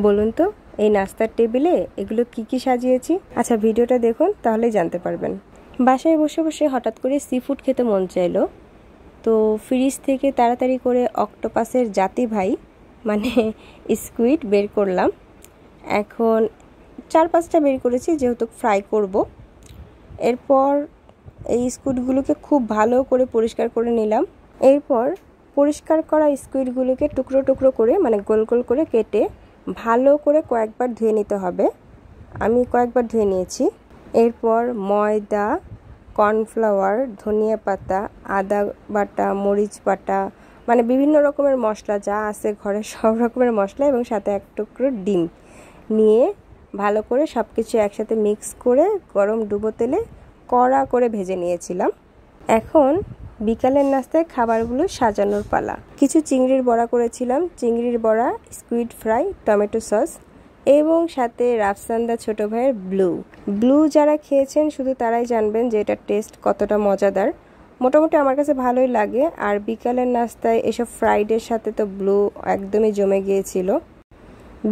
বলুন তো এই নাস্তার টেবিলে এগুলো কি সাজিয়েছি? আচ্ছা, ভিডিওটা দেখুন তাহলেই জানতে পারবেন। বাসায় বসে বসে হঠাৎ করে সি ফুড খেতে মন চাইলো, তো ফ্রিজ থেকে তাড়াতাড়ি করে অক্টোপাসের জাতি ভাই মানে স্কুইড বের করলাম। এখন 4-5টা বের করেছি যেহেতু ফ্রাই করব। এরপর এই স্কুইডগুলোকে খুব ভালো করে পরিষ্কার করে নিলাম। এরপর পরিষ্কার করা স্কুইডগুলোকে টুকরো টুকরো করে মানে গোল গোল করে কেটে ভালো করে কয়েকবার ধুয়ে নিতে হবে। আমি কয়েকবার ধুয়ে নিয়েছি। এরপর ময়দা, কর্নফ্লাওয়ার, ধনিয়া পাতা, আদা বাটা, মরিচ বাটা মানে বিভিন্ন রকমের মশলা যা আছে ঘরে সব রকমের মশলা এবং সাথে এক টুকরো ডিম নিয়ে ভালো করে সব কিছু একসাথে মিক্স করে গরম ডুবো তেলে কড়া করে ভেজে নিয়েছিলাম। এখন বিকালের নাস্তায় খাবারগুলো সাজানোর পালা। কিছু চিংড়ির বড়া করেছিলাম, চিংড়ির বড়া, স্কুইড ফ্রাই, টমেটো সস এবং সাথে রাফসান্দা ছোট ভাইয়ের ব্লু যারা খেয়েছেন শুধু তারাই জানবেন যে এটা টেস্ট কতটা মজাদার। মোটামুটি আমার কাছে ভালোই লাগে। আর বিকালের নাস্তায় এসব ফ্রাইডের সাথে তো ব্লু একদমই জমে গিয়েছিল।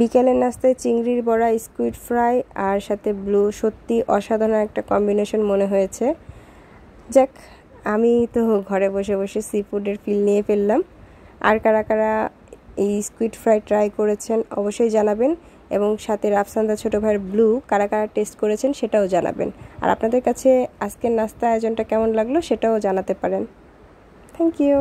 বিকালের নাস্তায় চিংড়ির বড়া, স্কুইড ফ্রাই আর সাথে ব্লু সত্যি অসাধারণ একটা কম্বিনেশন মনে হয়েছে। যাক, আমি তো ঘরে বসে বসে সি ফুডের ফিল নিয়ে ফেললাম। আর কারা কারা এই স্কুইড ফ্রাই ট্রাই করেছেন অবশ্যই জানাবেন এবং সাথে রাফসান্দা ছোট ভাইয়ের ব্লু কারা কারা টেস্ট করেছেন সেটাও জানাবেন। আর আপনাদের কাছে আজকের নাস্তা আয়োজনটা কেমন লাগলো সেটাও জানাতে পারেন। Thank you.